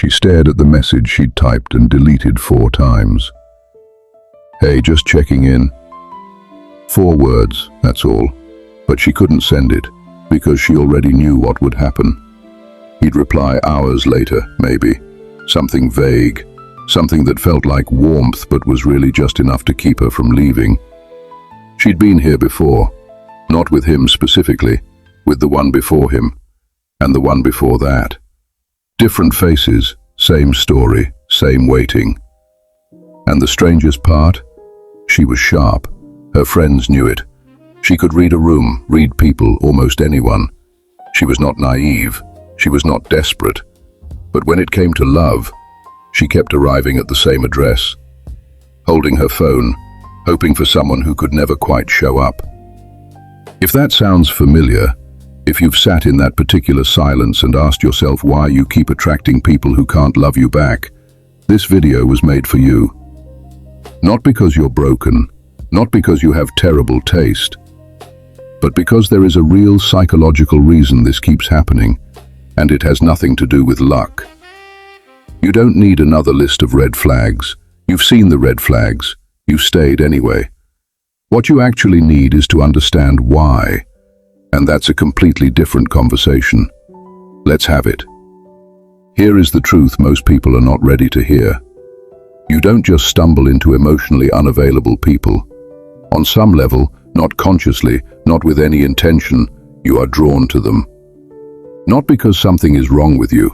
She stared at the message she'd typed and deleted 4 times. "Hey, just checking in." 4 words, that's all. But she couldn't send it, because she already knew what would happen. He'd reply hours later, maybe. Something vague, something that felt like warmth but was really just enough to keep her from leaving. She'd been here before, not with him specifically, with the one before him, and the one before that. Different faces, same story, same waiting. And the strangest part? She was sharp. Her friends knew it. She could read a room, read people, almost anyone. She was not naive. She was not desperate. But when it came to love, she kept arriving at the same address, holding her phone, hoping for someone who could never quite show up. If that sounds familiar, if you've sat in that particular silence and asked yourself why you keep attracting people who can't love you back, this video was made for you. Not because you're broken, not because you have terrible taste, but because there is a real psychological reason this keeps happening, and it has nothing to do with luck. You don't need another list of red flags. You've seen the red flags. You stayed anyway. What you actually need is to understand why, and that's a completely different conversation. Let's have it. Here is the truth most people are not ready to hear. You don't just stumble into emotionally unavailable people. On some level, not consciously, not with any intention, you are drawn to them. Not because something is wrong with you,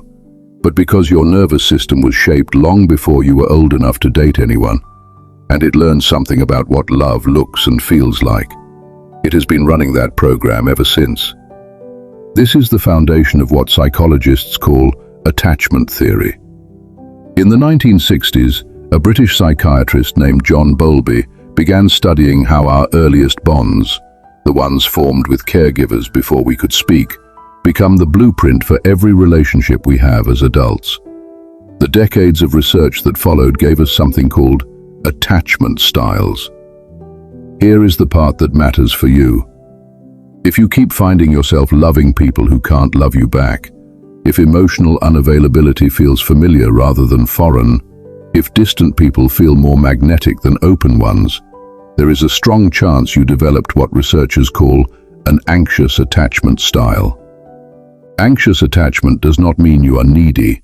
but because your nervous system was shaped long before you were old enough to date anyone, and it learned something about what love looks and feels like. It has been running that program ever since. This is the foundation of what psychologists call attachment theory. In the 1960s, a British psychiatrist named John Bowlby began studying how our earliest bonds, the ones formed with caregivers before we could speak, become the blueprint for every relationship we have as adults. The decades of research that followed gave us something called attachment styles. Here is the part that matters for you. If you keep finding yourself loving people who can't love you back, if emotional unavailability feels familiar rather than foreign, if distant people feel more magnetic than open ones, there is a strong chance you developed what researchers call an anxious attachment style. Anxious attachment does not mean you are needy.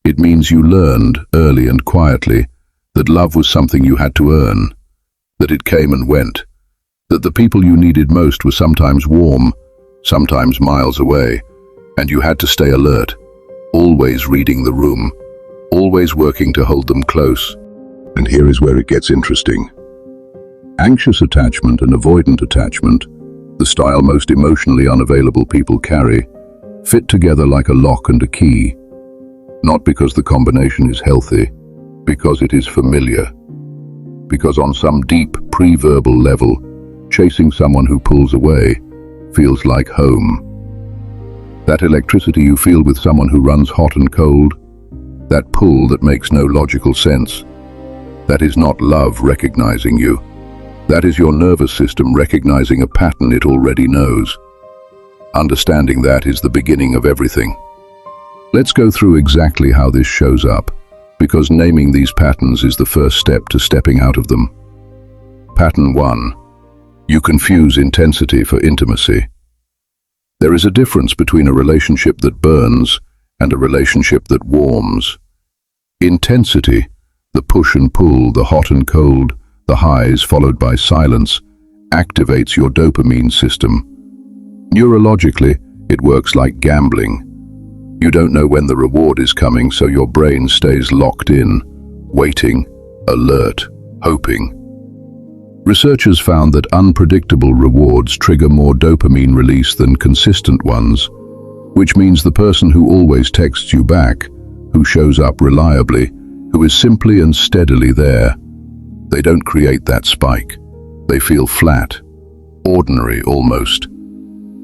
It means you learned, early and quietly, that love was something you had to earn, that it came and went, that the people you needed most were sometimes warm, sometimes miles away, and you had to stay alert, always reading the room, always working to hold them close. And here is where it gets interesting. Anxious attachment and avoidant attachment, the style most emotionally unavailable people carry, fit together like a lock and a key, not because the combination is healthy, because it is familiar. Because on some deep pre-verbal level, chasing someone who pulls away feels like home. That electricity you feel with someone who runs hot and cold, that pull that makes no logical sense, that is not love recognizing you. That is your nervous system recognizing a pattern it already knows. Understanding that is the beginning of everything. Let's go through exactly how this shows up, because naming these patterns is the first step to stepping out of them. Pattern 1. You confuse intensity for intimacy. There is a difference between a relationship that burns and a relationship that warms. Intensity, the push and pull, the hot and cold, the highs followed by silence, activates your dopamine system. Neurologically, it works like gambling. You don't know when the reward is coming, so your brain stays locked in, waiting, alert, hoping. Researchers found that unpredictable rewards trigger more dopamine release than consistent ones, which means the person who always texts you back, who shows up reliably, who is simply and steadily there, they don't create that spike. They feel flat, ordinary almost.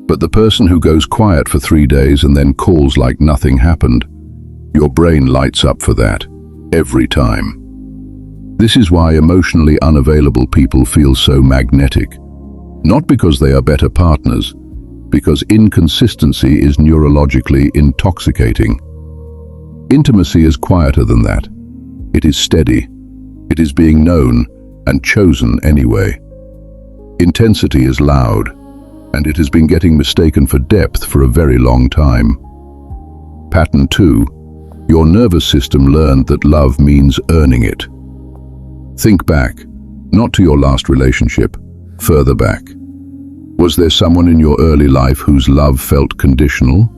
But the person who goes quiet for 3 days and then calls like nothing happened, your brain lights up for that, every time. This is why emotionally unavailable people feel so magnetic. Not because they are better partners, because inconsistency is neurologically intoxicating. Intimacy is quieter than that. It is steady. It is being known and chosen anyway. Intensity is loud, and it has been getting mistaken for depth for a very long time. Pattern 2. Your nervous system learned that love means earning it. Think back, not to your last relationship, further back. Was there someone in your early life whose love felt conditional?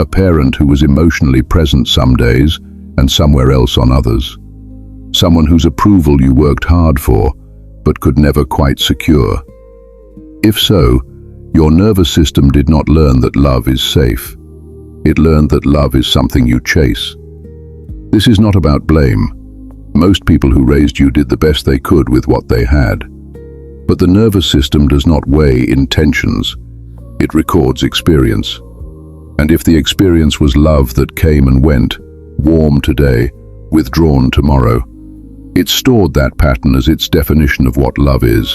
A parent who was emotionally present some days and somewhere else on others? Someone whose approval you worked hard for, but could never quite secure? If so, your nervous system did not learn that love is safe. It learned that love is something you chase. This is not about blame. Most people who raised you did the best they could with what they had. But the nervous system does not weigh intentions. It records experience. And if the experience was love that came and went, warm today, withdrawn tomorrow, it stored that pattern as its definition of what love is.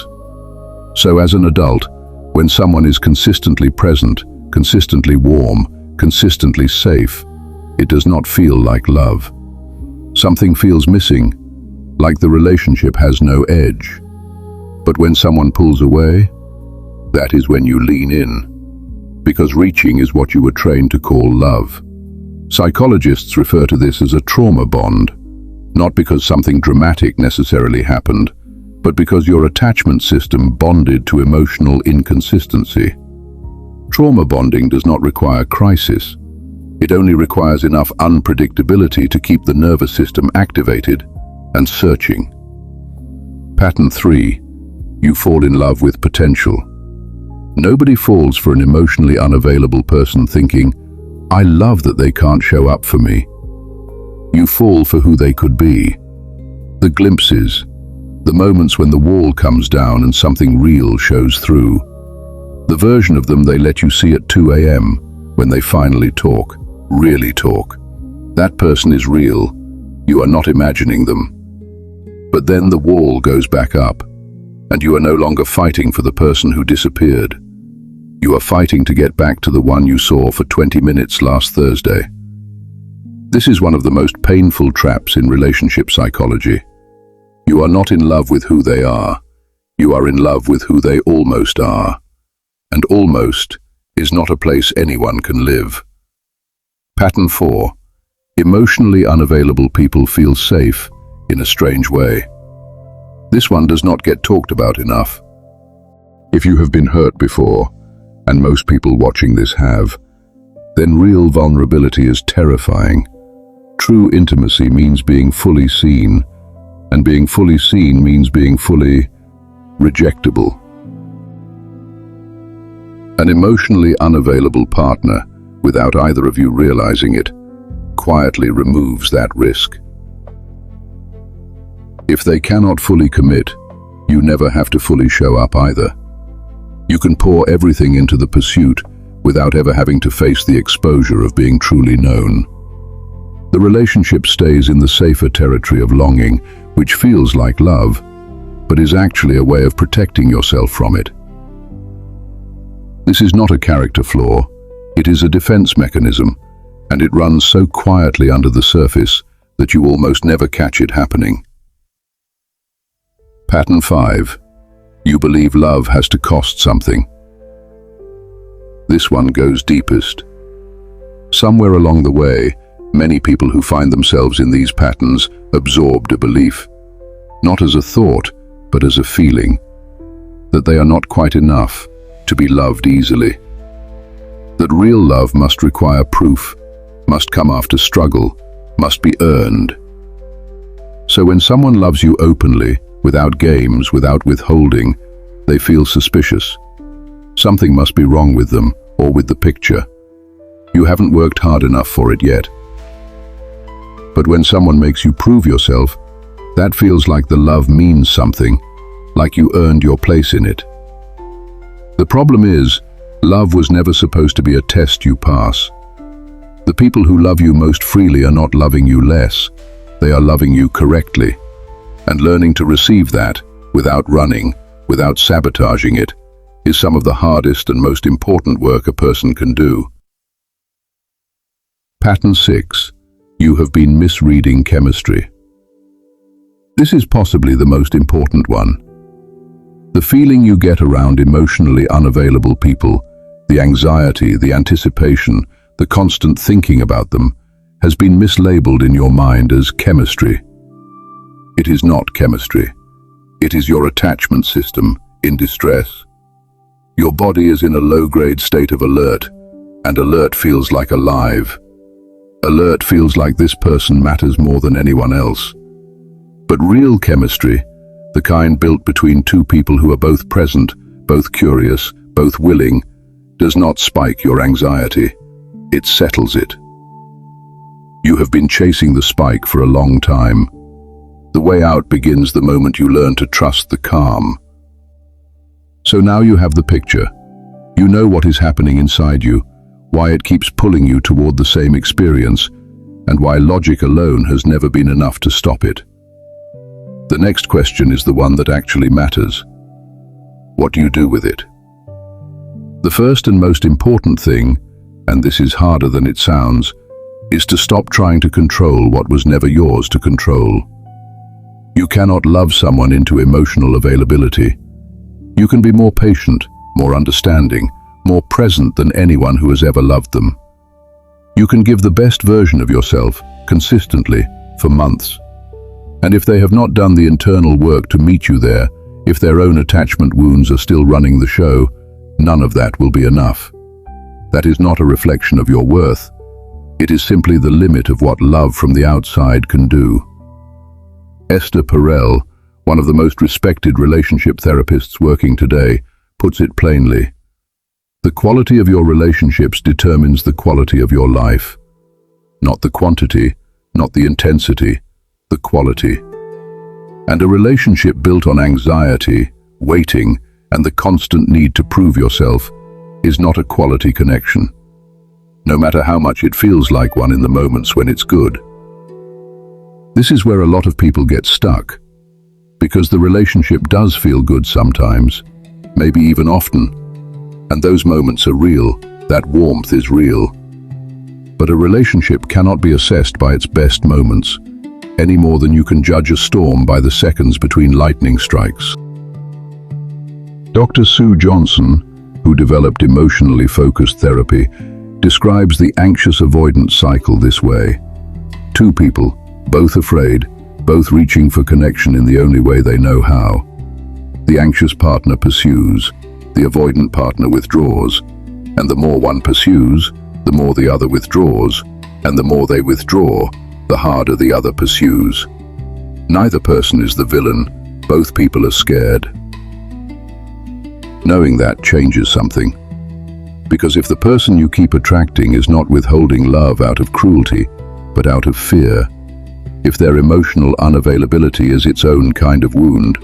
So as an adult, when someone is consistently present, consistently warm, consistently safe, it does not feel like love. Something feels missing, like the relationship has no edge. But when someone pulls away, that is when you lean in, because reaching is what you were trained to call love. Psychologists refer to this as a trauma bond, not because something dramatic necessarily happened, but because your attachment system bonded to emotional inconsistency. Trauma bonding does not require crisis. It only requires enough unpredictability to keep the nervous system activated and searching. Pattern 3. You fall in love with potential. Nobody falls for an emotionally unavailable person thinking, "I love that they can't show up for me." You fall for who they could be. The glimpses, the moments when the wall comes down and something real shows through. The version of them they let you see at 2 a.m. when they finally talk, really talk. That person is real. You are not imagining them. But then the wall goes back up, and you are no longer fighting for the person who disappeared. You are fighting to get back to the one you saw for 20 minutes last Thursday. This is one of the most painful traps in relationship psychology. You are not in love with who they are. You are in love with who they almost are. And almost is not a place anyone can live. Pattern 4. Emotionally unavailable people feel safe in a strange way. This one does not get talked about enough. If you have been hurt before, and most people watching this have, then real vulnerability is terrifying. True intimacy means being fully seen, and being fully seen means being fully rejectable. An emotionally unavailable partner, without either of you realizing it, quietly removes that risk. If they cannot fully commit, you never have to fully show up either. You can pour everything into the pursuit without ever having to face the exposure of being truly known. The relationship stays in the safer territory of longing, which feels like love, but is actually a way of protecting yourself from it. This is not a character flaw, it is a defense mechanism, and it runs so quietly under the surface that you almost never catch it happening. Pattern 5. You believe love has to cost something. This one goes deepest. Somewhere along the way, many people who find themselves in these patterns absorbed a belief, not as a thought, but as a feeling, that they are not quite enough to be loved easily. That real love must require proof, must come after struggle, must be earned. So when someone loves you openly, without games, without withholding, they feel suspicious. Something must be wrong with them, or with the picture. You haven't worked hard enough for it yet. But when someone makes you prove yourself, that feels like the love means something, like you earned your place in it. The problem is, love was never supposed to be a test you pass. The people who love you most freely are not loving you less, they are loving you correctly. And learning to receive that, without running, without sabotaging it, is some of the hardest and most important work a person can do. Pattern 6. You have been misreading chemistry. This is possibly the most important one. The feeling you get around emotionally unavailable people, the anxiety, the anticipation, the constant thinking about them, has been mislabeled in your mind as chemistry. It is not chemistry. It is your attachment system in distress. Your body is in a low-grade state of alert, and alert feels like alive. Alert feels like this person matters more than anyone else. But real chemistry, the kind built between two people who are both present, both curious, both willing, does not spike your anxiety. It settles it. You have been chasing the spike for a long time. The way out begins the moment you learn to trust the calm. So now you have the picture. You know what is happening inside you, why it keeps pulling you toward the same experience, and why logic alone has never been enough to stop it. The next question is the one that actually matters. What do you do with it? The first and most important thing, and this is harder than it sounds, is to stop trying to control what was never yours to control. You cannot love someone into emotional availability. You can be more patient, more understanding, more present than anyone who has ever loved them. You can give the best version of yourself, consistently, for months. And if they have not done the internal work to meet you there, if their own attachment wounds are still running the show, none of that will be enough. That is not a reflection of your worth. It is simply the limit of what love from the outside can do. Esther Perel, one of the most respected relationship therapists working today, puts it plainly. The quality of your relationships determines the quality of your life. Not the quantity, not the intensity, the quality. And a relationship built on anxiety, waiting, and the constant need to prove yourself is not a quality connection, no matter how much it feels like one in the moments when it's good. This is where a lot of people get stuck, because the relationship does feel good sometimes, maybe even often, and those moments are real, that warmth is real. But a relationship cannot be assessed by its best moments, any more than you can judge a storm by the seconds between lightning strikes. Dr. Sue Johnson, who developed emotionally focused therapy, describes the anxious avoidance cycle this way. Two people, both afraid, both reaching for connection in the only way they know how. The anxious partner pursues, the avoidant partner withdraws, and the more one pursues, the more the other withdraws, and the more they withdraw, the harder the other pursues. Neither person is the villain, both people are scared. Knowing that changes something. Because if the person you keep attracting is not withholding love out of cruelty, but out of fear, if their emotional unavailability is its own kind of wound,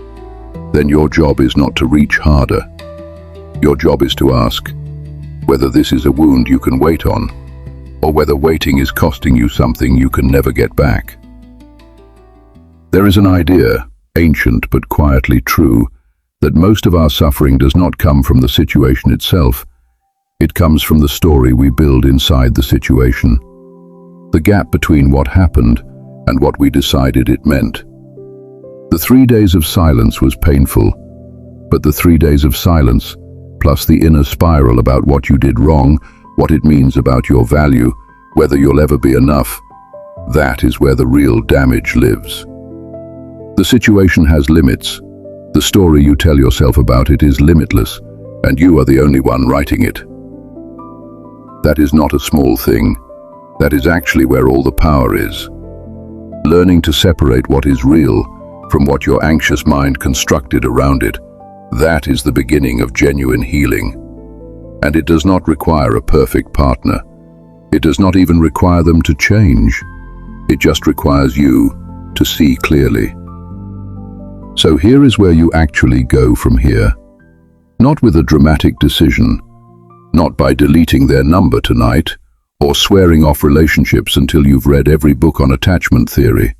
then your job is not to reach harder. Your job is to ask whether this is a wound you can wait on, or whether waiting is costing you something you can never get back. There is an idea, ancient but quietly true, that most of our suffering does not come from the situation itself. It comes from the story we build inside the situation. The gap between what happened and what we decided it meant. The 3 days of silence was painful, but the 3 days of silence, plus the inner spiral about what you did wrong, what it means about your value, whether you'll ever be enough, that is where the real damage lives. The situation has limits. The story you tell yourself about it is limitless, and you are the only one writing it. That is not a small thing. That is actually where all the power is. Learning to separate what is real from what your anxious mind constructed around it, that is the beginning of genuine healing. And it does not require a perfect partner. It does not even require them to change. It just requires you to see clearly. So here is where you actually go from here. Not with a dramatic decision, not by deleting their number tonight, or swearing off relationships until you've read every book on attachment theory.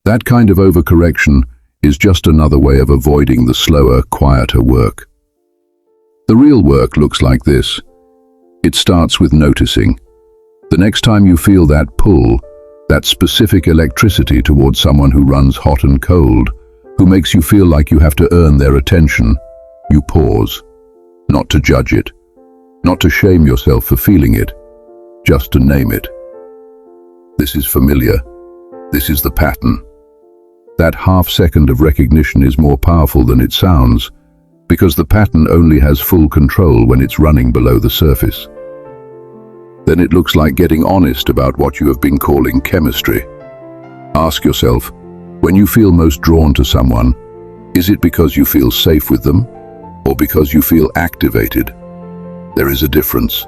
That kind of overcorrection is just another way of avoiding the slower, quieter work. The real work looks like this. It starts with noticing. The next time you feel that pull, that specific electricity towards someone who runs hot and cold, who makes you feel like you have to earn their attention. You pause, not to judge it, not to shame yourself for feeling it, just to name it. This is familiar. This is the pattern. That half second of recognition is more powerful than it sounds, because the pattern only has full control when it's running below the surface. Then it looks like getting honest about what you have been calling chemistry. Ask yourself, when you feel most drawn to someone, is it because you feel safe with them, or because you feel activated? There is a difference.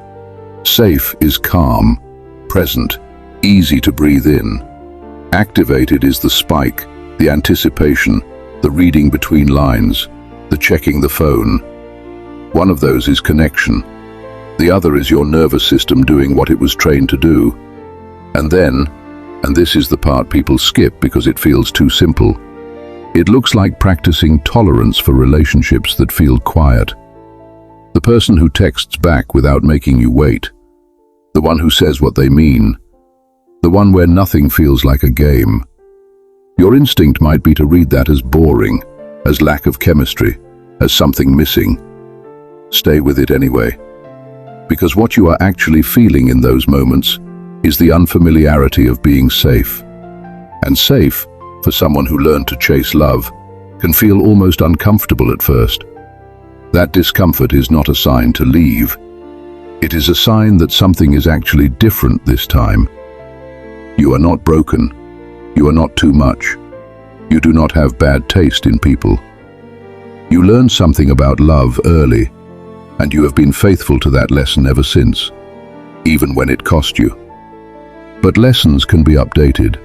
Safe is calm, present, easy to breathe in. Activated is the spike, the anticipation, the reading between lines, the checking the phone. One of those is connection. The other is your nervous system doing what it was trained to do. And then, and this is the part people skip because it feels too simple, it looks like practicing tolerance for relationships that feel quiet. The person who texts back without making you wait. The one who says what they mean. The one where nothing feels like a game. Your instinct might be to read that as boring, as lack of chemistry, as something missing. Stay with it anyway. Because what you are actually feeling in those moments is the unfamiliarity of being safe. And safe, for someone who learned to chase love, can feel almost uncomfortable at first. That discomfort is not a sign to leave. It is a sign that something is actually different this time. You are not broken. You are not too much. You do not have bad taste in people. You learned something about love early, and you have been faithful to that lesson ever since, even when it cost you. But lessons can be updated.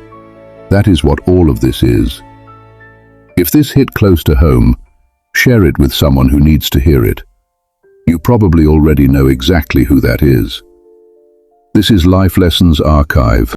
That is what all of this is. If this hit close to home, share it with someone who needs to hear it. You probably already know exactly who that is. This is Life Lessons Archive.